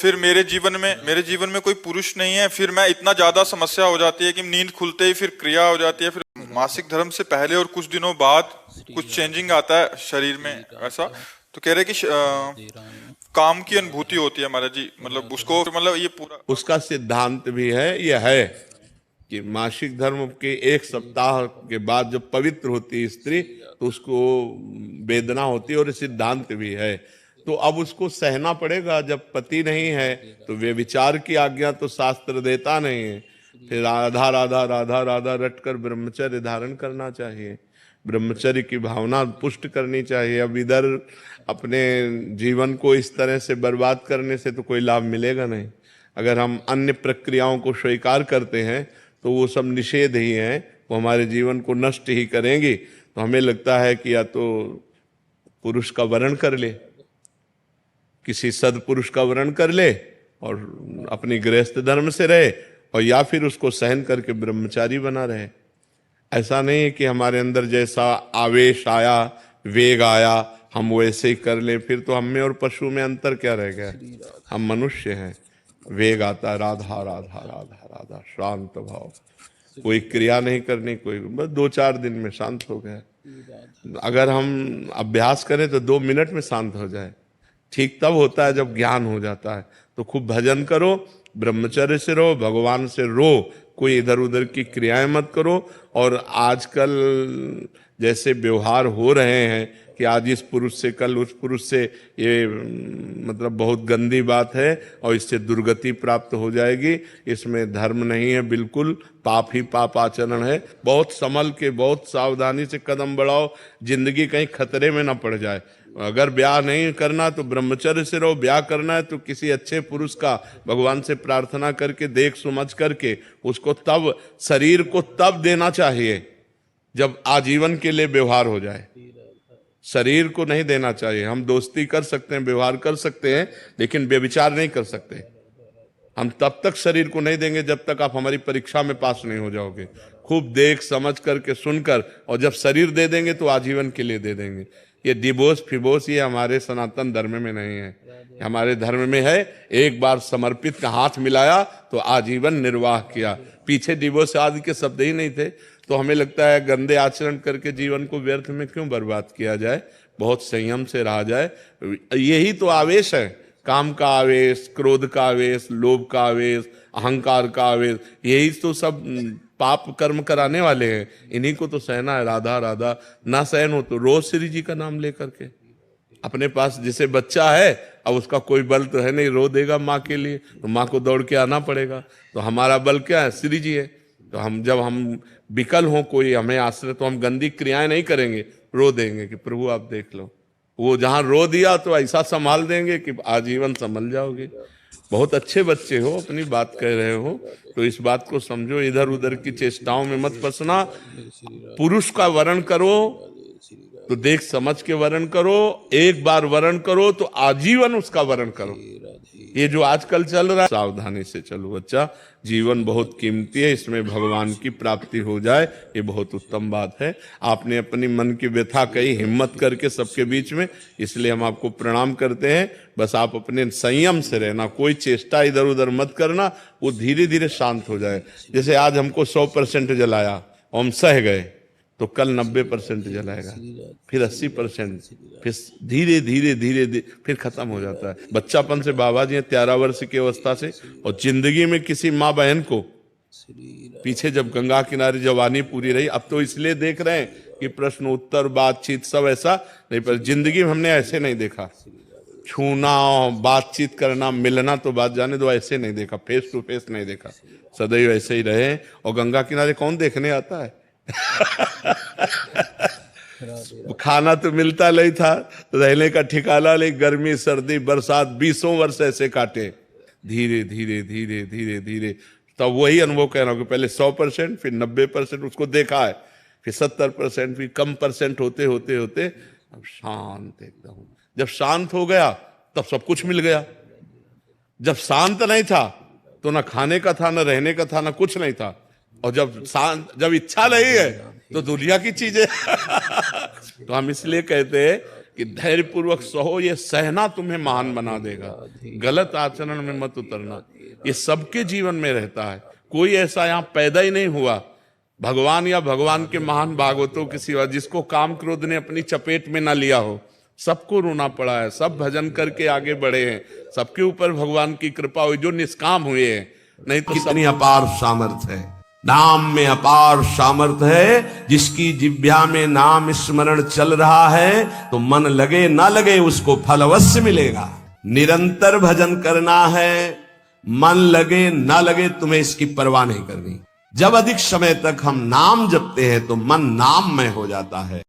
फिर मेरे जीवन में कोई पुरुष नहीं है, फिर मैं इतना ज्यादा समस्या हो जाती है कि नींद खुलते ही फिर क्रिया हो जाती है। फिर मासिक धर्म से पहले और कुछ दिनों बाद कुछ चेंजिंग आता है शरीर में ऐसा। तो कह रहे कि काम की अनुभूति होती है महाराज जी, मतलब उसको मतलब ये पूरा उसका सिद्धांत भी है, यह है कि मासिक धर्म के एक सप्ताह के बाद जब पवित्र होती है स्त्री तो उसको वेदना होती है, और सिद्धांत भी है। तो अब उसको सहना पड़ेगा। जब पति नहीं है तो व्यभिचार की आज्ञा तो शास्त्र देता नहीं है। फिर राधा राधा राधा राधा रटकर ब्रह्मचर्य धारण करना चाहिए, ब्रह्मचर्य की भावना पुष्ट करनी चाहिए। अब इधर अपने जीवन को इस तरह से बर्बाद करने से तो कोई लाभ मिलेगा नहीं। अगर हम अन्य प्रक्रियाओं को स्वीकार करते हैं तो वो सब निषेध ही हैं, वो हमारे जीवन को नष्ट ही करेंगी। तो हमें लगता है कि या तो पुरुष का वरण कर ले, किसी सदपुरुष का वरण कर ले और अपनी गृहस्थ धर्म से रहे, और या फिर उसको सहन करके ब्रह्मचारी बना रहे। ऐसा नहीं है कि हमारे अंदर जैसा आवेश आया, वेग आया, हम वैसे ही कर ले। फिर तो हम में और पशु में अंतर क्या रह गया? हम मनुष्य हैं, वेग आता है, राधा राधा राधा राधा, शांत भाव, कोई क्रिया नहीं करनी, कोई बस 2-4 दिन में शांत हो गया। अगर हम अभ्यास करें तो 2 मिनट में शांत हो जाए। ठीक तब होता है जब ज्ञान हो जाता है। तो खूब भजन करो, ब्रह्मचर्य से रहो, भगवान से रो, कोई इधर उधर की क्रियाएं मत करो। और आजकल जैसे व्यवहार हो रहे हैं कि आज इस पुरुष से कल उस पुरुष से, ये मतलब बहुत गंदी बात है और इससे दुर्गति प्राप्त हो जाएगी। इसमें धर्म नहीं है, बिल्कुल पाप ही पाप आचरण है। बहुत संभल के, बहुत सावधानी से कदम बढ़ाओ, जिंदगी कहीं खतरे में ना पड़ जाए। अगर ब्याह नहीं करना तो ब्रह्मचर्य से रहो, ब्याह करना है तो किसी अच्छे पुरुष का भगवान से प्रार्थना करके, देख समझ करके उसको तब, शरीर को तब देना चाहिए जब आजीवन के लिए व्यवहार हो जाए। शरीर को नहीं देना चाहिए। हम दोस्ती कर सकते हैं, व्यवहार कर सकते हैं, लेकिन व्यभिचार नहीं कर सकते। हम तब तक शरीर को नहीं देंगे जब तक आप हमारी परीक्षा में पास नहीं हो जाओगे। खूब देख समझ करके, सुनकर, और जब शरीर दे देंगे तो आजीवन के लिए दे देंगे। ये डिवोर्स फिवोर्स ये हमारे सनातन धर्म में नहीं है। हमारे धर्म में है, एक बार समर्पित का हाथ मिलाया तो आजीवन निर्वाह किया। पीछे डिवोर्स आदि के शब्द ही नहीं थे। तो हमें लगता है गंदे आचरण करके जीवन को व्यर्थ में क्यों बर्बाद किया जाए, बहुत संयम से रहा जाए। यही तो आवेश है, काम का आवेश, क्रोध का आवेश, लोभ का आवेश, अहंकार का आवेश, यही तो सब पाप कर्म कराने वाले हैं। इन्हीं को तो सहना है। राधा राधा ना सहन हो तो रोज श्री जी का नाम लेकर के, अपने पास जिसे बच्चा है, अब उसका कोई बल तो है नहीं, रो देगा माँ के लिए तो माँ को दौड़ के आना पड़ेगा। तो हमारा बल क्या है? श्री जी है। तो हम जब हम विकल हो, कोई हमें आश्रय, तो हम गंदी क्रियाएं नहीं करेंगे, रो देंगे कि प्रभु आप देख लो। वो जहां रो दिया तो ऐसा संभाल देंगे कि आजीवन संभल जाओगे। बहुत अच्छे बच्चे हो, अपनी बात कह रहे हो तो इस बात को समझो, इधर उधर की चेष्टाओं में मत फंसना। पुरुष का वरण करो तो देख समझ के वरण करो, एक बार वरण करो तो आजीवन उसका वरण करो। ये जो आजकल चल रहा है, सावधानी से चलो बच्चा, जीवन बहुत कीमती है, इसमें भगवान की प्राप्ति हो जाए ये बहुत उत्तम बात है। आपने अपनी मन की व्यथा कही हिम्मत करके सबके बीच में, इसलिए हम आपको प्रणाम करते हैं। बस आप अपने संयम से रहना, कोई चेष्टा इधर उधर मत करना, वो धीरे धीरे शांत हो जाए। जैसे आज हमको 100% जलाया और हम सह गए, तो कल 90% जलाएगा, फिर 80%, फिर धीरे धीरे धीरे धीरे फिर खत्म हो जाता है। बच्चापन से बाबा जी 13 वर्ष की अवस्था से, और जिंदगी में किसी माँ बहन को पीछे जब गंगा किनारे जवानी पूरी रही, अब तो इसलिए देख रहे हैं कि प्रश्न उत्तर बातचीत सब ऐसा नहीं, पर जिंदगी में हमने ऐसे नहीं देखा। छूना, बातचीत करना, मिलना तो बात जाने दो, ऐसे नहीं देखा, फेस टू फेस नहीं देखा, सदैव ऐसे ही रहे। और गंगा किनारे कौन देखने आता है? खाना तो मिलता नहीं था, रहने का ठिकाना नहीं, गर्मी सर्दी बरसात 20 वर्ष ऐसे काटे। धीरे धीरे धीरे धीरे धीरे तब वही अनुभव कह रहा हूं कि पहले 100%, फिर 90% उसको देखा है, फिर 70%, फिर कम परसेंट होते होते होते अब शांत एकदम। जब शांत हो गया तब सब कुछ मिल गया। जब शांत नहीं था तो ना खाने का था, ना रहने का था, ना कुछ नहीं था। और जब इच्छा नहीं है तो दुनिया की चीजें तो हम इसलिए कहते हैं कि धैर्यपूर्वक सहो, ये सहना तुम्हें महान बना देगा। गलत आचरण में मत उतरना, ये सबके जीवन में रहता है। कोई ऐसा यहाँ पैदा ही नहीं हुआ भगवान या भगवान के महान भागवतों के सिवा जिसको काम क्रोध ने अपनी चपेट में ना लिया हो। सबको रोना पड़ा है, सब भजन करके आगे बढ़े हैं, सबके ऊपर भगवान की कृपा हुई जो निष्काम हुए हैं। नहीं तो कितनी अपार सामर्थ है, नाम में अपार सामर्थ है। जिसकी जिह्वा में नाम स्मरण चल रहा है तो मन लगे ना लगे उसको फल अवश्य मिलेगा। निरंतर भजन करना है, मन लगे ना लगे तुम्हें इसकी परवाह नहीं करनी। जब अधिक समय तक हम नाम जपते हैं तो मन नाम में हो जाता है।